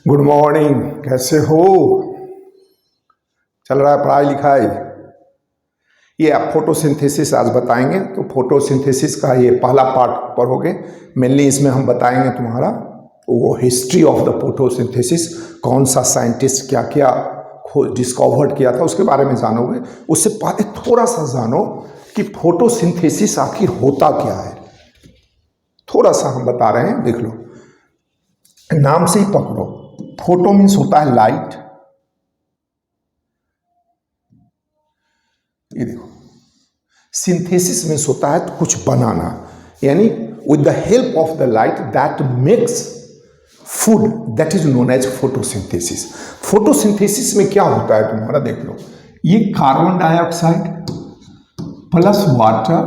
Good morning. कैसे हो? चल रहा है पढ़ाई लिखाई? ये आप फोटोसिंथेसिस आज बताएंगे। तो फोटोसिंथेसिस का ये पहला पार्ट पढ़ोगे। मेनली इसमें हम बताएंगे तुम्हारा वो हिस्ट्री ऑफ द फोटोसिंथेसिस, कौन सा साइंटिस्ट क्या क्या डिस्कवर्ड किया था उसके बारे में जानोगे। उससे पहले थोड़ा सा जानो कि फोटोसिंथेसिस आखिर होता क्या है। थोड़ा सा हम बता रहे हैं, देख लो, नाम से ही पकड़ो। फोटो मीन्स होता है लाइट। ये देखो, सिंथेसिस मीन्स होता है तो कुछ बनाना, यानी with the help of the light that makes food, that is known as photosynthesis. Photosynthesis में क्या होता है तुम्हारा, देख लो, ये कार्बन डाइऑक्साइड प्लस वाटर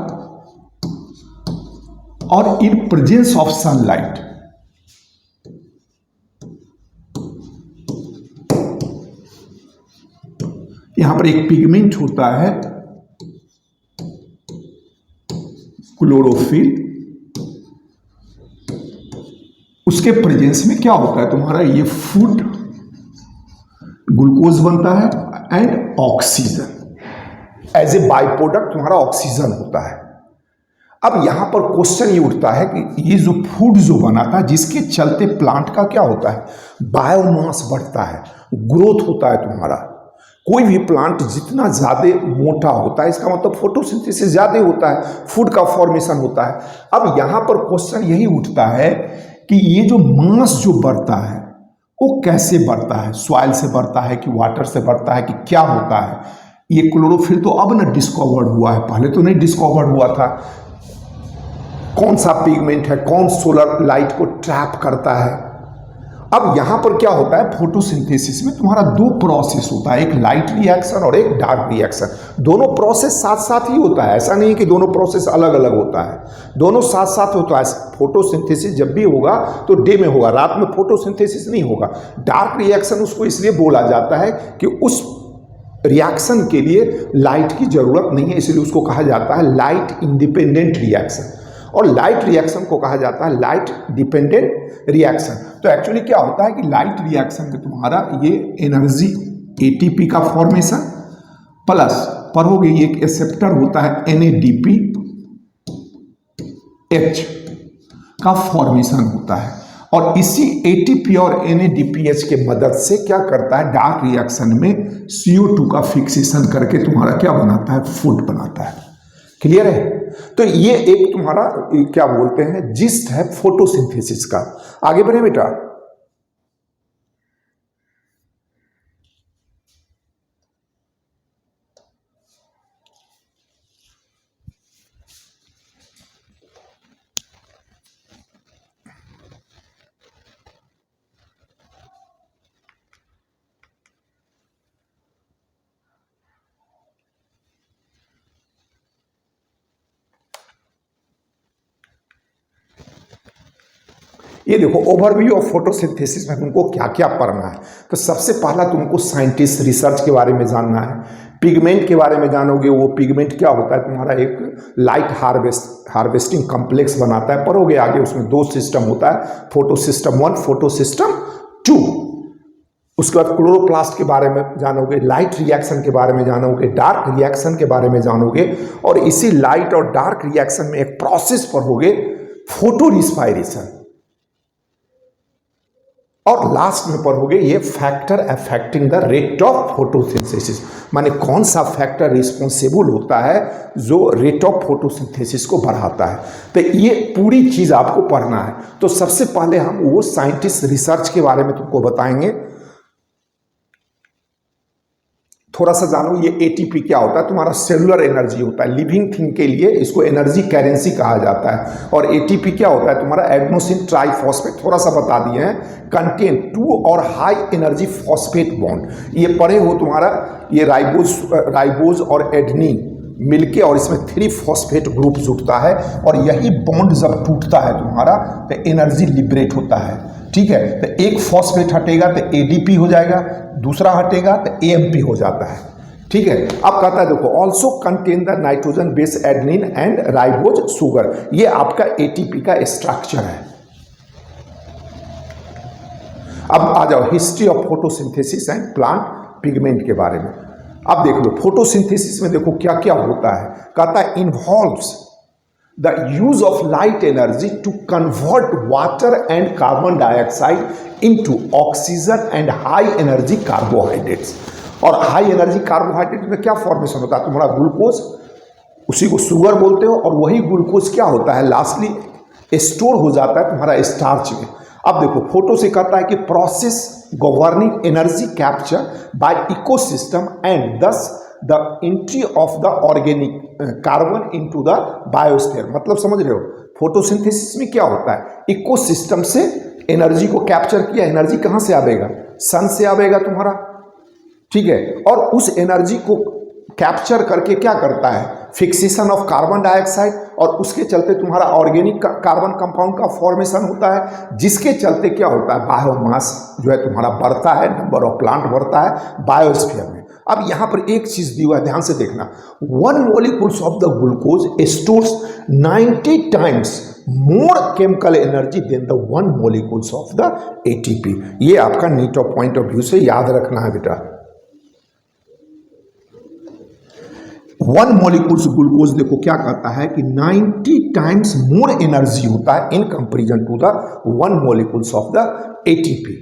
और इन प्रेजेंस ऑफ सनलाइट, यहां पर एक पिगमेंट होता है क्लोरोफिल, उसके प्रेजेंस में क्या होता है तुम्हारा, ये फूड ग्लूकोज बनता है and oxygen, as a by product तुम्हारा ऑक्सीजन होता है। अब यहां पर क्वेश्चन ये उठता है कि ये जो फूड जो बना था, जिसके चलते प्लांट का क्या होता है, बायोमास बढ़ता है, ग्रोथ होता है तुम्हारा। कोई भी प्लांट जितना ज़्यादा मोटा होता है, इसका मतलब फोटोसिंथेसिस ज़्यादा होता है, फूड का फॉर्मेशन होता है। अब यहाँ पर क्वेश्चन यही उठता है कि ये जो मास जो बढ़ता है वो कैसे बढ़ता है, सॉइल से बढ़ता है कि वाटर से बढ़ता है कि क्या होता है। ये क्लोरोफिल तो अब न डिस्कवर्ड हुआ है, पहले तो नहीं डिस्कवर्ड हुआ था। कौन सा पिगमेंट है, कौन सोलर लाइट को ट्रैप करता है। अब यहां पर क्या होता है, फोटोसिंथेसिस में तुम्हारा दो प्रोसेस होता है, एक लाइट रिएक्शन और एक डार्क रिएक्शन। दोनों प्रोसेस साथ साथ ही होता है, ऐसा नहीं कि दोनों प्रोसेस अलग अलग होता है, दोनों साथ साथ होता है। फोटोसिंथेसिस जब भी होगा तो डे में होगा, रात में फोटोसिंथेसिस नहीं होगा। डार्क रिएक्शन उसको इसलिए बोला जाता है कि उस रिएक्शन के लिए लाइट की जरूरत नहीं है, इसलिए उसको कहा जाता है लाइट इंडिपेंडेंट रिएक्शन, और लाइट रिएक्शन को कहा जाता है लाइट डिपेंडेंट रिएक्शन। तो एक्चुअली क्या होता है कि लाइट रिएक्शन में तुम्हारा ये एनर्जी एटीपी का फॉर्मेशन प्लस पढ़ोगे एक एक्सेप्टर होता है NADPH का फॉर्मेशन होता है, और इसी ATP और NADPH के मदद से क्या करता है, डार्क रिएक्शन में CO2 का फिक्सेशन करके तुम्हारा क्या बनाता है, फूड बनाता है। क्लियर है? तो ये एक तुम्हारा क्या बोलते हैं, जिस्ट है फोटोसिंथेसिस का। आगे बढ़े बेटा। ये देखो, ओवरव्यू ऑफ फोटोसिंथेसिस में तुमको क्या क्या पढ़ना है। तो सबसे पहला तुमको साइंटिस्ट रिसर्च के बारे में जानना है, पिगमेंट के बारे में जानोगे। वो पिगमेंट क्या होता है तुम्हारा, एक लाइट हार्वेस्टिंग कॉम्प्लेक्स बनाता है, पढ़ोगे आगे। उसमें दो सिस्टम होता है, फोटो सिस्टम 1, फोटो सिस्टम 2। उसके बाद क्लोरोप्लास्ट के बारे में जानोगे, लाइट रिएक्शन के बारे में जानोगे, डार्क रिएक्शन के बारे में जानोगे, और इसी लाइट और डार्क रिएक्शन में एक प्रोसेस पढ़ोगे, फोटो रिस्पायरेशन। और लास्ट में पढ़ोगे ये factor affecting the rate of photosynthesis, माने कौन सा फैक्टर रिस्पॉन्सिबल होता है जो रेट ऑफ फोटोसिंथेसिस को बढ़ाता है। तो ये पूरी चीज आपको पढ़ना है। तो सबसे पहले हम वो साइंटिस्ट रिसर्च के बारे में तुमको बताएंगे। थोड़ा सा जानो ये ATP क्या होता है, तुम्हारा सेलुलर एनर्जी होता है, लिविंग थिंग के लिए इसको एनर्जी करेंसी कहा जाता है। और ATP क्या होता है तुम्हारा, एडेनोसिन ट्राइफॉस्फेट, थोड़ा सा बता दिए हैं, कंटेन 2 और हाई एनर्जी फॉस्फेट बॉन्ड। ये पढ़े हो तुम्हारा, ये राइबोज और एडेनिन मिलके और इसमें 3 फॉस्फेट ग्रुप जुटता है, और यही बॉन्ड जब टूटता है तुम्हारा तो एनर्जी लिबरेट होता है। ठीक है, तो एक फॉस्फेट हटेगा तो ADP हो जाएगा, दूसरा हटेगा तो AMP हो जाता है। ठीक है, अब कहता है देखो, also contain the nitrogen base adenine and ribose sugar. ये आपका ATP का स्ट्रक्चर है। अब आ जाओ history of photosynthesis and plant pigment के बारे में। अब देख लो फोटोसिंथेसिस में देखो क्या क्या होता है। कहता है involves the use of light energy to convert water and carbon dioxide into oxygen and high energy carbohydrates। और हाई एनर्जी कार्बोहाइड्रेट में क्या फॉर्मेशन होता है तुम्हारा ग्लूकोज, उसी को शुगर बोलते हो, और वही ग्लूकोज क्या होता है लास्टली स्टोर हो जाता है तुम्हारा स्टार्च में। अब देखो फोटो से कहता है कि process governing energy capture by ecosystem and thus the entry of the organic carbon into the biosphere. मतलब समझ रहे हो फोटोसिंथेसिस में क्या होता है, इकोसिस्टम से एनर्जी को कैप्चर किया। एनर्जी कहाँ से आवेगा, सन से आवेगा तुम्हारा, ठीक है। और उस एनर्जी को कैप्चर करके क्या करता है, फिक्सेशन ऑफ कार्बन डाइऑक्साइड, और उसके चलते तुम्हारा ऑर्गेनिक कार्बन कंपाउंड का फॉर्मेशन होता है, जिसके चलते क्या होता है बायोमास जो है तुम्हारा बढ़ता है, नंबर ऑफ प्लांट बढ़ता है बायोस्फीयर में। अब यहां पर एक चीज दी हुआ है, ध्यान से देखना, 1 molecules of the glucose stores 90 times more chemical energy than the 1 molecules of the ATP. ये आपका NEET of point of view से याद रखना है बेटा। 1 molecules ग्लूकोज देखो क्या कहता है कि 90 times मोर एनर्जी होता है in comparison to the 1 molecules of the ATP.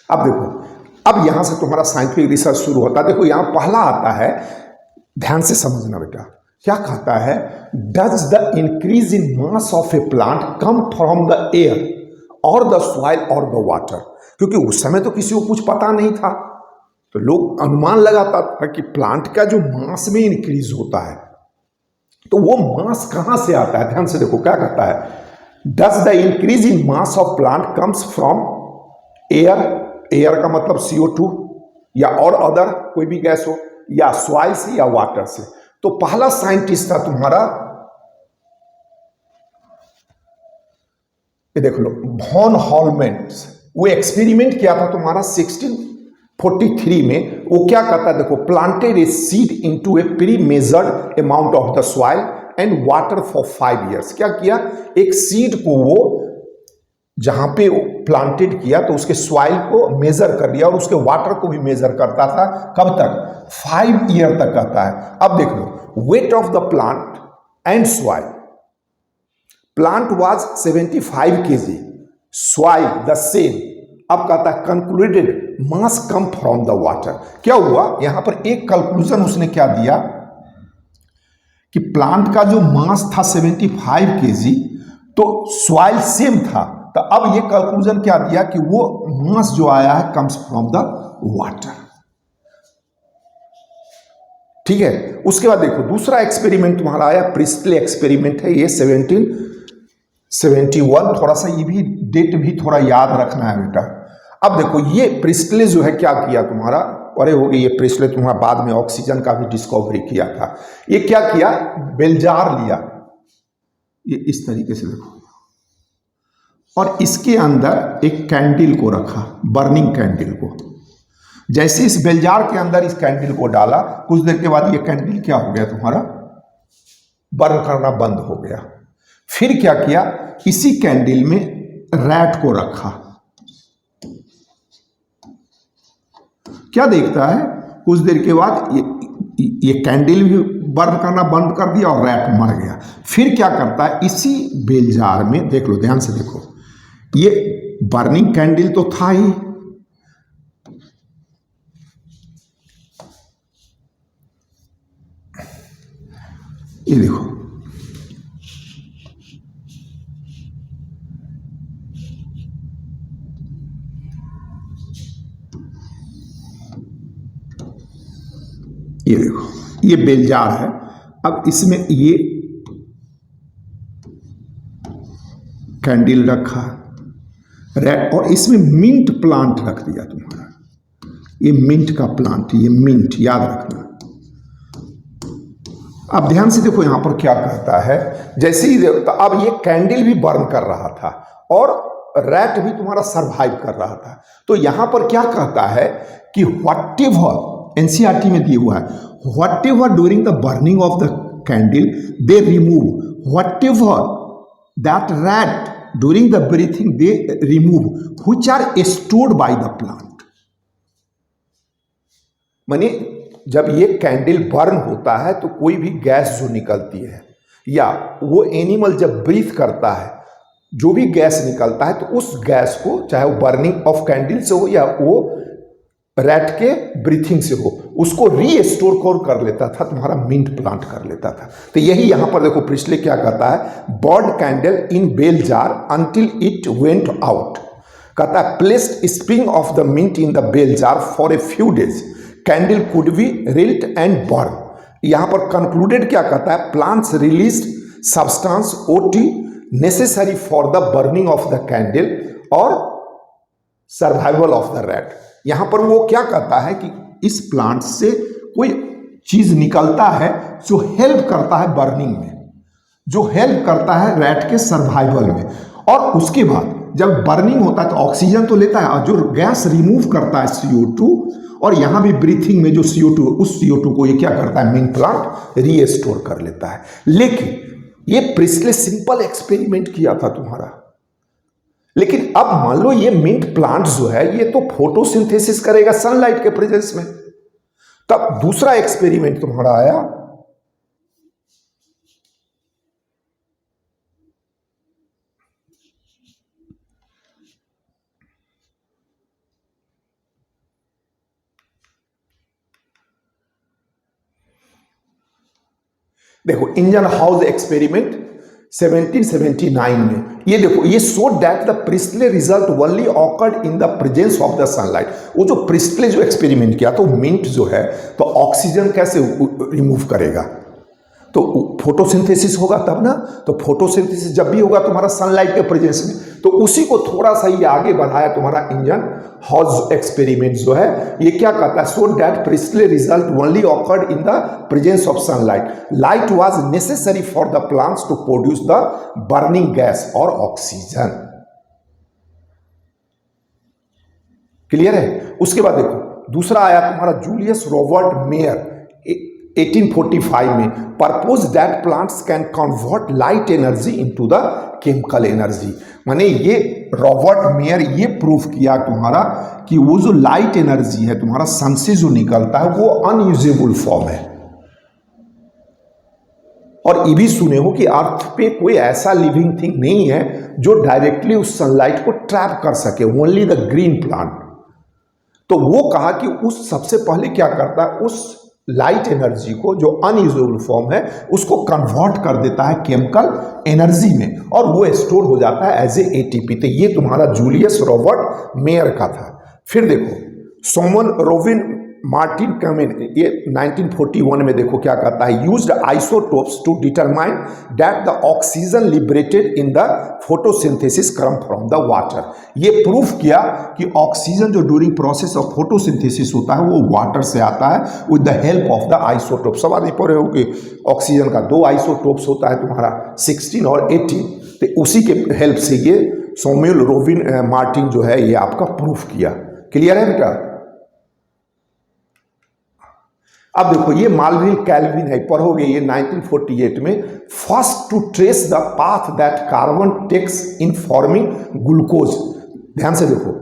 अब देखो, अब यहां से तुम्हारा साइंटिफिक रिसर्च शुरू होता है। देखो यहां पहला आता है, ध्यान से समझना बेटा, क्या कहता है, does the increase in mass of A plant come from the air और द सॉइल और द वाटर। क्योंकि उस समय तो किसी को कुछ पता नहीं था, तो लोग अनुमान लगाता था कि प्लांट का जो मास में इंक्रीज होता है, तो वो मास कहां से आता है। ध्यान से देखो क्या कहता है, does the increase in mass of plant comes from air, air का मतलब CO2 या और अदर कोई भी गैस हो, या सॉइल से या वाटर से। तो पहला साइंटिस्ट था तुम्हारा, ये देख लो, वॉन हॉलमेंट्स। वो एक्सपेरिमेंट किया था तुम्हारा 1643 में। वो क्या करता है देखो, planted a seed into A pre measured amount of the soil and water for 5 years। क्या किया, एक सीड को वो जहां पे प्लांटेड किया तो उसके सॉइल को मेजर कर लिया और उसके वाटर को भी मेजर करता था। कब तक, 5 year तक करता है। अब देख लो, weight of the plant and soil, plant was 75 kg, soil the same. अब कहता है concluded mass come from the water. क्या हुआ यहां पर, एक कंक्लूजन उसने क्या दिया कि प्लांट का जो मास था 75 kg, तो सॉइल सेम था। तो अब ये कंक्लूजन क्या दिया कि वो मास जो आया है कम्स फ्रॉम द वाटर, ठीक है। उसके बाद देखो दूसरा एक्सपेरिमेंट तुम्हारा आया, प्रिस्टले एक्सपेरिमेंट है, ये 1771। थोड़ा सा ये भी डेट भी थोड़ा याद रखना है बेटा। अब देखो ये प्रिस्टले जो है क्या किया तुम्हारा, अरे हो गई, ये प्रिस्टले तुम्हारा बाद में ऑक्सीजन का भी डिस्कवरी किया था। ये क्या किया, बेलजार लिया, ये इस तरीके से देखो, और इसके अंदर एक कैंडल को रखा, बर्निंग कैंडल को। जैसे इस बेलजार के अंदर इस कैंडल को डाला, कुछ देर के बाद ये कैंडल क्या हो गया तुम्हारा, बर्न करना बंद हो गया। फिर क्या किया, इसी कैंडल में रैट को रखा। क्या देखता है, कुछ देर के बाद ये कैंडल भी बर्न करना बंद कर दिया और रैट मर गया। फिर क्या करता है, इसी बेलजार में देख लो, ध्यान से देखो, ये बर्निंग कैंडल तो था ही, ये देखो, ये देखो, ये बेलजार है। अब इसमें ये कैंडल रखा रेड, और इसमें मिंट प्लांट रख दिया तुम्हारा, ये मिंट का प्लांट, ये मिंट याद रखना। अब ध्यान से देखो यहां पर क्या कहता है, जैसे ही तो अब ये कैंडल भी बर्न कर रहा था और रैट भी तुम्हारा सरवाइव कर रहा था। तो यहां पर क्या कहता है कि व्हाट एवर एनसीईआरटी में दिया हुआ है, whatever during the burning of the candle they remove whatever that rat during the breathing they remove which are stored by the plant. माने जब ये कैंडल बर्न होता है तो कोई भी गैस जो निकलती है या वो एनिमल जब ब्रीथ करता है, जो भी गैस निकलता है तो उस गैस को, चाहे वो बर्निंग ऑफ कैंडल से हो या वो रैट के ब्रीथिंग से हो, उसको रीस्टोर कर लेता था, तुम्हारा मिंट प्लांट कर लेता था। तो यही यहां पर देखो प्रिस्ले क्या कहता है, burn candle in bell jar until it went out. कहता है placed spring of the mint in the bell jar for a few days candle could be relit and burn. यहां पर कंक्लूडेड क्या कहता है, plants release substance ought necessary for the burning of the candle और survival of the rat. यहां पर वो क्या कहता है कि इस प्लांट से कोई चीज निकलता है जो हेल्प करता है बर्निंग में, जो हेल्प करता है रैट के सर्वाइवल में। और उसके बाद जब बर्निंग होता है तो ऑक्सीजन तो लेता है और जो गैस रिमूव करता है CO2, और यहां भी ब्रीथिंग में जो CO2, उस CO2 को ये क्या करता है, मिंट प्लांट रीस्टोर कर लेता है। लेकिन ये प्रिस्ले सिंपल एक्सपेरिमेंट किया था तुम्हारा, लेकिन अब मान लो ये मिंट प्लांट जो है ये तो फोटोसिंथेसिस करेगा सनलाइट के प्रेजेंस में। तब दूसरा एक्सपेरिमेंट तुम्हारा आया, देखो इंजन हाउस एक्सपेरिमेंट 1779 में। ये देखो ये show that the Presley result only occurred in the presence of the sunlight. वो जो प्रिस्ले जो एक्सपेरिमेंट किया तो मिंट जो है तो ऑक्सीजन कैसे रिमूव करेगा, तो फोटोसिंथेसिस होगा तब ना। तो फोटोसिंथेसिस जब भी होगा तुम्हारा सनलाइट के प्रेजेंस में, तो उसी को थोड़ा सा ही आगे बढ़ाया तुम्हारा इंजन हाउस एक्सपेरिमेंट जो है। ये क्या कहता है, so that Priestley result only occurred in the presence of sunlight, light was necessary for the plants to produce the burning gas और ऑक्सीजन। क्लियर है। उसके बाद देखो दूसरा आया तुम्हारा जूलियस रॉबर्ट मेयर 1845 में, propose that plants can convert light energy into the chemical energy. माने ये रॉबर्ट मेयर ये प्रूफ किया तुम्हारा कि वो जो लाइट एनर्जी है तुम्हारा सन से जो निकलता है वो अनयूजेबल फॉर्म है। और ये भी सुने हो कि अर्थ पे कोई ऐसा लिविंग थिंग नहीं है जो डायरेक्टली उस सनलाइट को ट्रैप कर सके, ओनली द ग्रीन प्लांट। तो वो कहा कि उस सबसे पहले क्या करता है, उस लाइट एनर्जी को जो अनयूजुअल फॉर्म है उसको कन्वर्ट कर देता है केमिकल एनर्जी में और वो स्टोर हो जाता है एज ए ATP। तो ये तुम्हारा जूलियस रॉबर्ट मेयर का था। फिर देखो सोमन रोविन मार्टिन कमिन ये 1941 में देखो क्या कहता है, used isotopes to determine that the oxygen liberated in the photosynthesis come from the water. ये प्रूफ किया कि ऑक्सीजन जो ड्यूरिंग प्रोसेस ऑफ फोटोसिंथेसिस होता है वो वाटर से आता है with the help of the isotope. सब आदमी पढ़े हो कि ऑक्सीजन का 2 आइसोटोप्स होता है तुम्हारा 16 और 18, तो उसी के हेल्प से ये सोम्युल रोविन मार्टिन जो है ये आपका प्रूफ किया। क्लियर है बेटा। अब देखो ये मालविल कैल्विन है, पढ़ोगे ये 1948 में, first to trace the path that carbon takes in forming glucose. ध्यान से देखो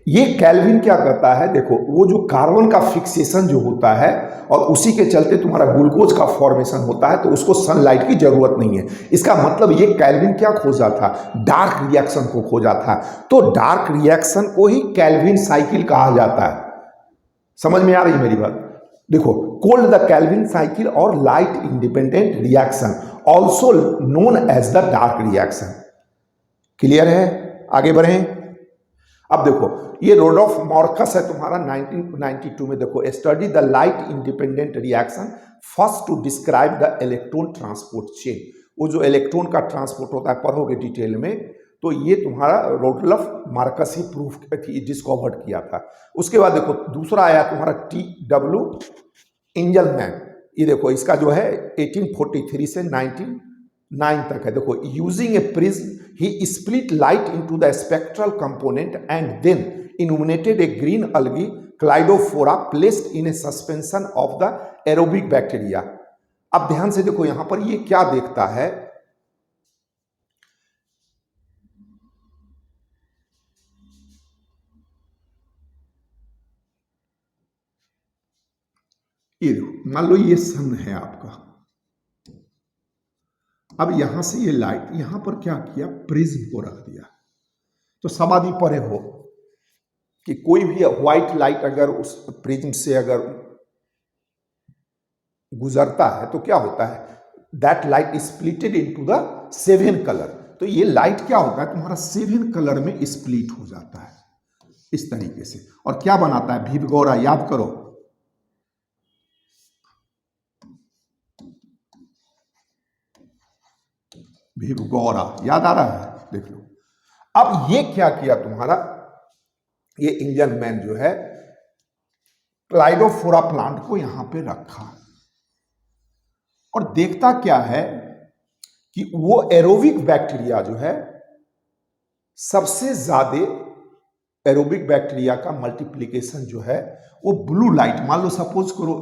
ये कैल्विन क्या करता है, देखो वो जो कार्बन का फिक्सेशन जो होता है और उसी के चलते तुम्हारा ग्लूकोज का फॉर्मेशन होता है, तो उसको सनलाइट की जरूरत नहीं है। इसका मतलब ये कैल्विन क्या खोजा था, डार्क रिएक्शन को खोजा था। तो डार्क रिएक्शन को ही कैल्विन साइकिल कहा जाता है। समझ में आ रही मेरी बात। देखो कोल्ड द कैल्विन साइकिल और light independent reaction also known as the dark reaction. Clear है, आगे बढ़े। अब देखो ये रोडोल्फ मार्कस है तुम्हारा 1992 में, देखो study the light independent reaction first to describe the electron transport chain. वो जो इलेक्ट्रॉन का ट्रांसपोर्ट होता है पढ़ोगे डिटेल में, तो ये तुम्हारा रोडोल्फ मार्कस ही प्रूफ डिस्कवर्ड किया था। उसके बाद देखो दूसरा आया तुम्हारा TW एंजलमैन। ये देखो इसका जो है 1843 से 19 9 तक है। देखो, using a prism he split light into the spectral component and then illuminated a green algae Cladophora placed in a suspension of the aerobic bacteria. अब ध्यान से देखो, यहां पर ये क्या देखता है, ये देखो, मान लो ये सन है आपका। अब यहां से ये लाइट यहां पर क्या किया, प्रिज्म को रख दिया। तो समाधि परे हो कि कोई भी व्हाइट लाइट अगर उस प्रिज्म से अगर गुजरता है तो क्या होता है, that light splitted into the 7 colour. तो ये लाइट क्या होता है, तुम्हारा 7 कलर में स्प्लिट हो जाता है इस तरीके से। और क्या बनाता है, भीवगौरा, याद करो, भीवगौरा, याद आ रहा है, देख लो। अब ये क्या किया तुम्हारा, ये इंजन मैन जो है क्लाइडोफोरा प्लांट को यहां पे रखा और देखता क्या है कि वो एरोबिक बैक्टीरिया जो है, सबसे ज्यादा एरोबिक बैक्टीरिया का मल्टीप्लिकेशन जो है वो ब्लू लाइट, मान लो सपोज करो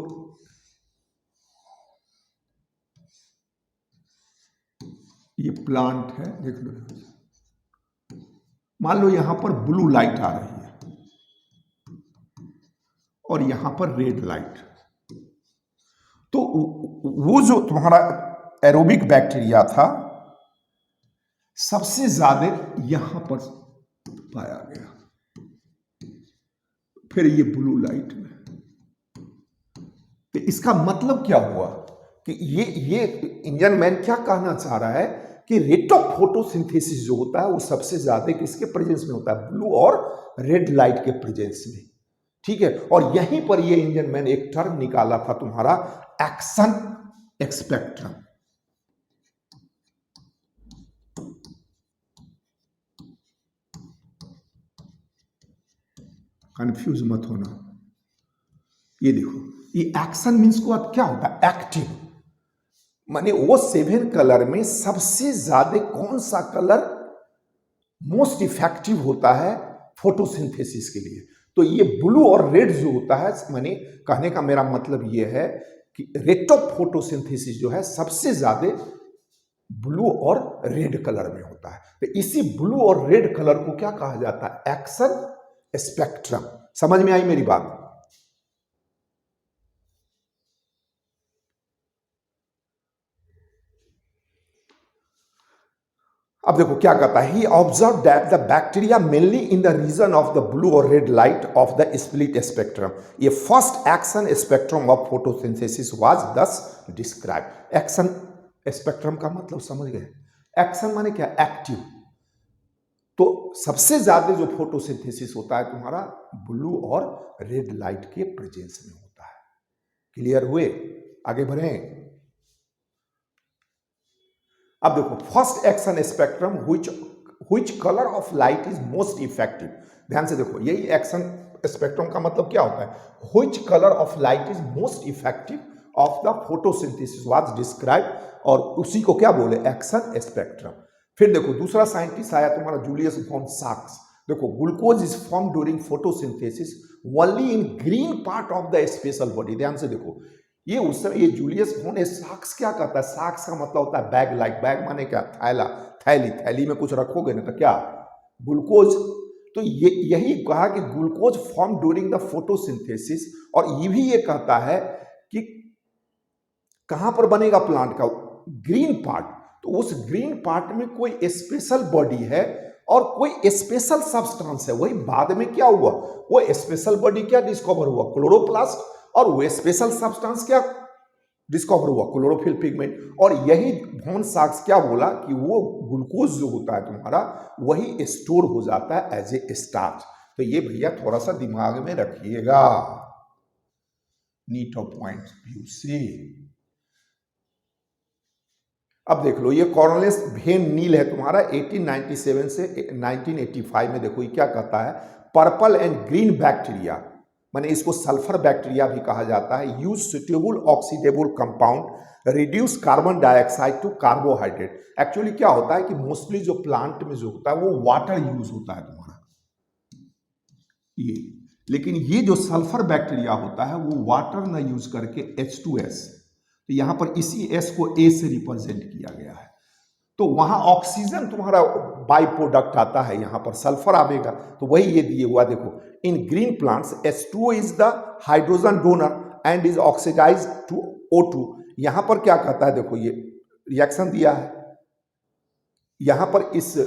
ये प्लांट है, देख लो, मान लो यहां पर ब्लू लाइट आ रही है और यहां पर रेड लाइट। तो वो जो तुम्हारा एरोबिक बैक्टीरिया था सबसे ज्यादा यहां पर पाया गया, फिर ये ब्लू लाइट में। तो इसका मतलब क्या हुआ कि ये इंजन मैन क्या कहना चाह रहा है कि रेट ऑफ फोटोसिंथेसिस जो होता है वो सबसे ज्यादा किसके प्रेजेंस में होता है, ब्लू और रेड लाइट के प्रेजेंस में। ठीक है, और यहीं पर ये इंजन मैन एक टर्म निकाला था तुम्हारा, एक्शन स्पेक्ट्रम। कंफ्यूज मत होना, ये देखो, ये एक्शन मीन्स को अब क्या होता है, एक्टिव, माने वो 7 कलर में सबसे ज्यादा कौन सा कलर मोस्ट इफेक्टिव होता है फोटोसिंथेसिस के लिए। तो ये ब्लू और रेड जो होता है, माने कहने का मेरा मतलब ये है कि रेट ऑफ फोटोसिंथेसिस जो है सबसे ज्यादा ब्लू और रेड कलर में होता है। तो इसी ब्लू और रेड कलर को क्या कहा जाता है, एक्शन स्पेक्ट्रम। समझ में आई मेरी बात? अब देखो क्या कहता है, he observe that the bacteria mainly in the region of the blue और red light of the split spectrum. ये first action spectrum of photosynthesis was thus describe. Action spectrum का मतलब समझ गए, एक्शन माने क्या, एक्टिव। तो सबसे ज्यादा जो फोटोसिंथेसिस होता है तुम्हारा ब्लू और रेड लाइट के प्रेजेंस में होता है। क्लियर हुए? आगे बढ़े। अब देखो, first action spectrum which colour of light is most effective. ध्यान से देखो, यही एक्शन स्पेक्ट्रम का मतलब क्या होता है, which colour of light is most effective of the photosynthesis was describe, और उसी को क्या बोले, एक्शन स्पेक्ट्रम। फिर देखो दूसरा साइंटिस्ट आया तुम्हारा जूलियस वॉन साक्स। देखो, glucose is form during photosynthesis only in green part of the special body. ध्यान से देखो, ये उस समय ये जूलियस वॉन साक्स क्या कहता है, साक्स का मतलब होता है बैग लाइक। बैग माने क्या, थैला, थैली, थैली में कुछ रखोगे ना तो क्या, ग्लूकोज। तो ये यही कहा कि glucose form during the photosynthesis, और ये भी ये कहता है कि कहां पर बनेगा प्लांट का, ग्रीन पार्ट। तो उस ग्रीन पार्ट में कोई स्पेशल बॉडी है और कोई स्पेशल सब्सटेंस है। वही बाद में क्या हुआ, वो स्पेशल बॉडी क्या डिस्कवर हुआ, क्लोरोप्लास्ट, और वो स्पेशल सब्सटेंस क्या डिस्कवर हुआ, क्लोरोफिल पिगमेंट। और यही वॉन साक्स क्या बोला कि वो ग्लूकोज जो होता है तुम्हारा वही स्टोर हो जाता है एज ए स्टार्च। तो ये भैया थोड़ा सा दिमाग में रखिएगा, नीट ऑफ पॉइंट व्यू से। अब देख लो, ये कॉर्नेलियस वेन नील है तुम्हारा 1897 से 1985 में। देखो ये क्या कहता है, पर्पल एंड ग्रीन बैक्टीरिया माने इसको सल्फर बैक्टीरिया भी कहा जाता है। Use suitable oxidable compound reduce carbon dioxide to carbohydrate. Actually क्या होता है कि मोस्टली जो प्लांट में जो होता है वो वाटर यूज होता है तुम्हारा ये, लेकिन ये जो सल्फर बैक्टीरिया होता है वो वाटर ना यूज करके H2S, तो यहां पर इसी S को A से रिप्रेजेंट किया गया है। तो वहां ऑक्सीजन तुम्हारा बाई प्रोडक्ट आता है, यहां पर सल्फर आवेगा, तो वही ये दिए हुआ देखो, in green plants H2O is the hydrogen donor and is oxidize to O2। यहां पर क्या कहता है देखो, ये रिएक्शन दिया है यहां पर इस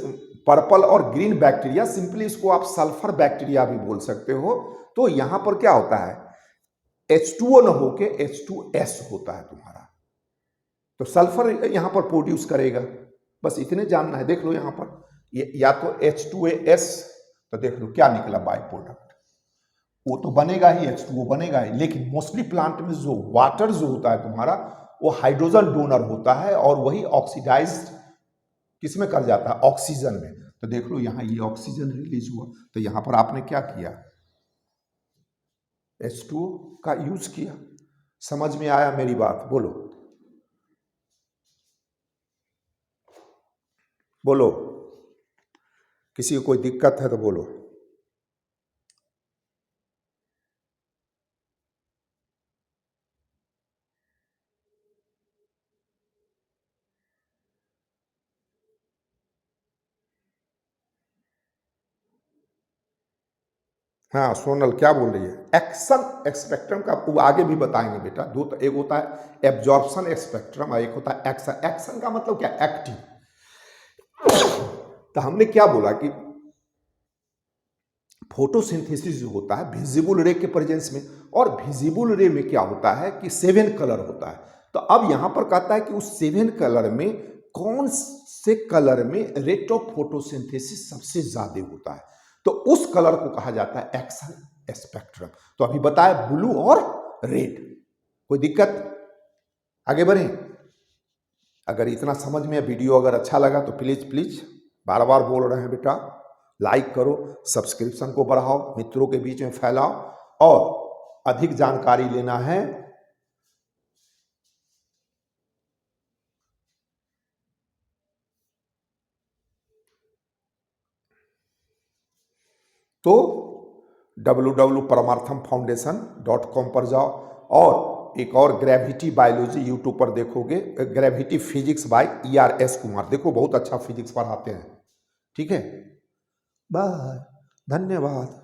पर्पल और ग्रीन बैक्टीरिया, सिंपली इसको आप सल्फर बैक्टीरिया भी बोल सकते हो। तो यहां पर क्या होता है, H2O न होके H2S होता है तुम्हारा, तो सल्फर यहां पर प्रोड्यूस करेगा। बस इतने जानना है, देख लो यहां पर या तो H2S, तो देख लो क्या निकला बाय प्रोडक्ट, वो तो बनेगा ही, H2O बनेगा ही, लेकिन मोस्टली प्लांट में जो वाटर जो होता है तुम्हारा वो हाइड्रोजन डोनर होता है और वही ऑक्सीडाइज्ड किसमें कर जाता है, ऑक्सीजन में। तो देख लो यहां ये ऑक्सीजन रिलीज हुआ, तो यहां पर आपने क्या किया, H2O का यूज किया। समझ में आया मेरी बात? बोलो बोलो, किसी को कोई दिक्कत है तो बोलो। हाँ सोनल क्या बोल रही है? एक्शन स्पेक्ट्रम का वो आगे भी बताएंगे बेटा। दो तो एक होता है एब्जॉर्प्शन स्पेक्ट्रम और एक होता है एक्शन। एक्शन का मतलब क्या, एक्टिव। तो हमने क्या बोला कि फोटोसिंथेसिस जो होता है विजिबल रे के प्रेजेंस में, और विजिबल रे में क्या होता है कि 7 कलर होता है। तो अब यहां पर कहता है कि उस 7 कलर में कौन से कलर में रेट ऑफ फोटोसिंथेसिस सबसे ज्यादा होता है, तो उस कलर को कहा जाता है एक्शन स्पेक्ट्रम। तो अभी बताया ब्लू और रेड। कोई दिक्कत? आगे बढ़े? अगर इतना समझ में वीडियो अगर अच्छा लगा तो प्लीज प्लीज, बार बार बोल रहे हैं बेटा, लाइक करो, सब्सक्रिप्शन को बढ़ाओ, मित्रों के बीच में फैलाओ, और अधिक जानकारी लेना है तो www.paramarthamfoundation.com पर जाओ, और एक और ग्रेविटी बायोलॉजी यूट्यूब पर देखोगे, gravity physics bye ERS Kumar, देखो बहुत अच्छा फिजिक्स पढ़ाते हैं। ठीक है, बाय, धन्यवाद।